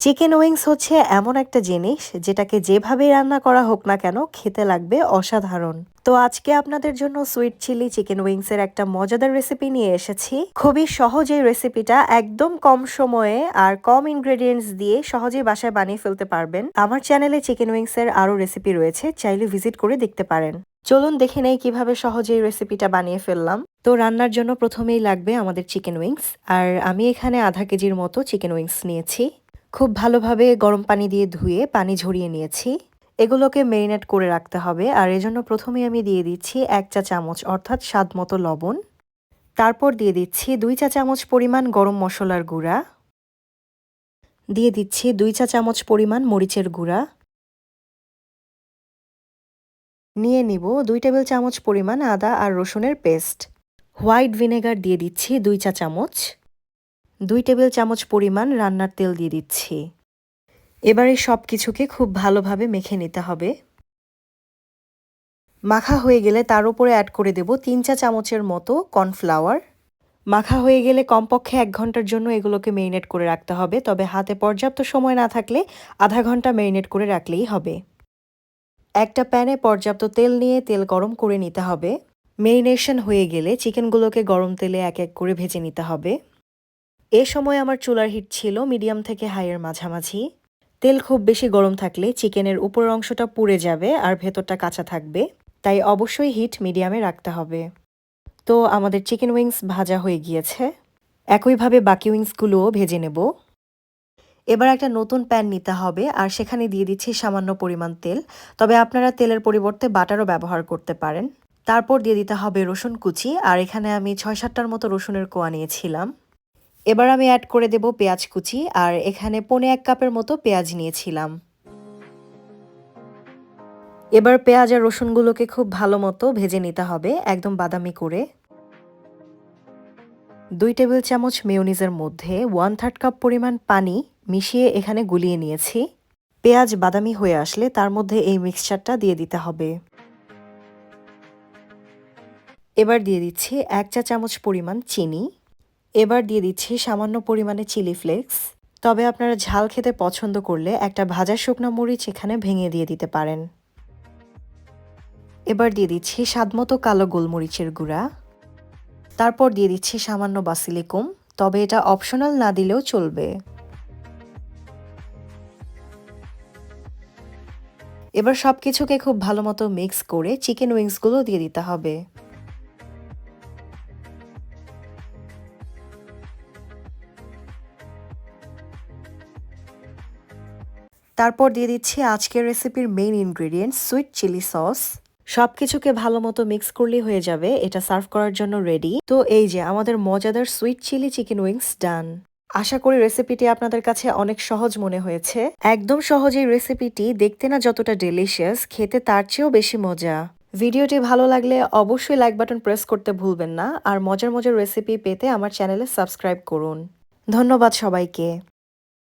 Chicken wings হচ্ছে এমন একটা জিনিস যেটাকে যেভাবেই রান্না করা হোক না কেন খেতে লাগবে অসাধারণ। তো আজকে আপনাদের জন্য সুইট চিলি চিকেন উইংস এর একটা মজাদার রেসিপি নিয়ে এসেছি। খুবই সহজ এই রেসিপিটা, একদম কম সময়ে আর কম ইনগ্রেডিয়েন্টস দিয়ে সহজেই বাসায় বানিয়ে ফেলতে পারবেন। আমার চ্যানেলে চিকেন উইংস এর আরো রেসিপি রয়েছে, চাইলে ভিজিট করে দেখতে পারেন। চলুন দেখে নেই কিভাবে সহজে এই রেসিপিটা বানিয়ে ফেললাম। তো রান্নার জন্য প্রথমেই লাগবে আমাদের চিকেন উইংস, আর আমি এখানে আধা কেজির মতো চিকেন উইংস নিয়েছি। খুব ভালোভাবে গরম পানি দিয়ে ধুয়ে পানি ঝরিয়ে নিয়েছি। এগুলোকে মেরিনেট করে রাখতে হবে, আর এজন্য প্রথমে আমি দিয়ে দিচ্ছি 1 চা চামচ অর্থাৎ স্বাদ মতো লবণ। তারপর দিয়ে দিচ্ছি 2 চা চামচ পরিমাণ গরম মশলার গুঁড়া। দিয়ে দিচ্ছি 2 চা চামচ পরিমাণ মরিচের গুঁড়া। নিয়ে নিব 2 টেবিল চামচ পরিমাণ আদা আর রসুনের পেস্ট। হোয়াইট ভিনেগার দিয়ে দিচ্ছি 2 চা চামচ। 2 টেবিল চামচ পরিমাণ রান্নার তেল দিয়ে দিচ্ছি। এবারে সব কিছুকে খুব ভালোভাবে মেখে নিতে হবে। মাখা হয়ে গেলে তার উপরে অ্যাড করে দেব 3 চা চামচের মতো কর্নফ্লাওয়ার। মাখা হয়ে গেলে কমপক্ষে 1 ঘন্টার জন্য এগুলোকে মেরিনেট করে রাখতে হবে, তবে হাতে পর্যাপ্ত সময় না থাকলে আধা ঘন্টা মেরিনেট করে রাখলেই হবে। একটা প্যানে পর্যাপ্ত তেল নিয়ে তেল গরম করে নিতে হবে। মেরিনেশন হয়ে গেলে চিকেনগুলোকে গরম তেলে এক এক করে ভেজে নিতে হবে। এ সময় আমার চুলার হিট ছিল মিডিয়াম থেকে হাইয়ের মাঝামাঝি। তেল খুব বেশি গরম থাকলে চিকেনের উপরের অংশটা পুড়ে যাবে আর ভেতরটা কাঁচা থাকবে, তাই অবশ্যই হিট মিডিয়ামে রাখতে হবে। তো আমাদের চিকেন উইংস ভাজা হয়ে গিয়েছে। একইভাবে বাকি উইংসগুলোও ভেজে নেব। এবার একটা নতুন প্যান নিতে হবে, আর সেখানে দিয়ে দিচ্ছি সামান্য পরিমাণ তেল, তবে আপনারা তেলের পরিবর্তে বাটারও ব্যবহার করতে পারেন। তারপর দিয়ে দিতে হবে রসুন কুচি, আর এখানে আমি 6-7টার মতো রসুনের কোয়া নিয়েছিলাম। এবার আমি অ্যাড করে দেব পেঁয়াজ কুচি, আর এখানে 1.25 কাপের মতো পেঁয়াজ নিয়েছিলাম। এবার পেঁয়াজ আর রসুনগুলোকে খুব ভালো মতো ভেজে নিতে হবে, একদম বাদামি করে। 2 টেবিল চামচ মেয়োনিজের মধ্যে 1/3 কাপ পরিমাণ পানি মিশিয়ে এখানে গুলিয়ে নিয়েছি। পেঁয়াজ বাদামি হয়ে আসলে তার মধ্যে এই মিক্সচারটা দিয়ে দিতে হবে। এবার দিয়ে দিচ্ছি 1 চা চামচ পরিমাণ চিনি। এবার দিয়ে দিচ্ছি সামান্য পরিমাণে চিলি ফ্লেক্স, তবে আপনারা ঝাল খেতে পছন্দ করলে একটা ভাজা শুকনো মরিচ এখানে ভেঙে দিয়ে দিতে পারেন। এবার দিয়ে দিচ্ছি স্বাদমতো কালো গোলমরিচের গুঁড়া। তারপর দিয়ে দিচ্ছি সামান্য বাসিলিকুম, তবে এটা অপশনাল, না দিলেও চলবে। এবার সবকিছুকে খুব ভালো মতো মিক্স করে চিকেন উইংসগুলো দিয়ে দিতে হবে। তারপর দিয়ে দিচ্ছি আজকের রেসিপির main ingredient sweet chilli sauce. সবকিছুকে ভালো মতো মিক্স করলেই হয়ে যাবে এটা সার্ভ করার জন্য রেডি। তো এই যে আমাদের মজাদার সুইট চিলি চিকেন উইংস ডান। আশা করি রেসিপিটি আপনাদের কাছে অনেক সহজ মনে হয়েছে। একদম সহজ এই রেসিপিটি দেখতে না যতটা ডেলিশিয়াস, খেতে তার চেয়েও বেশি মজা। ভিডিওটি ভালো লাগলে অবশ্যই লাইক বাটন প্রেস করতে ভুলবেন না, আর মজার মজার রেসিপি পেতে আমার চ্যানেলে সাবস্ক্রাইব করুন। ধন্যবাদ সবাইকে।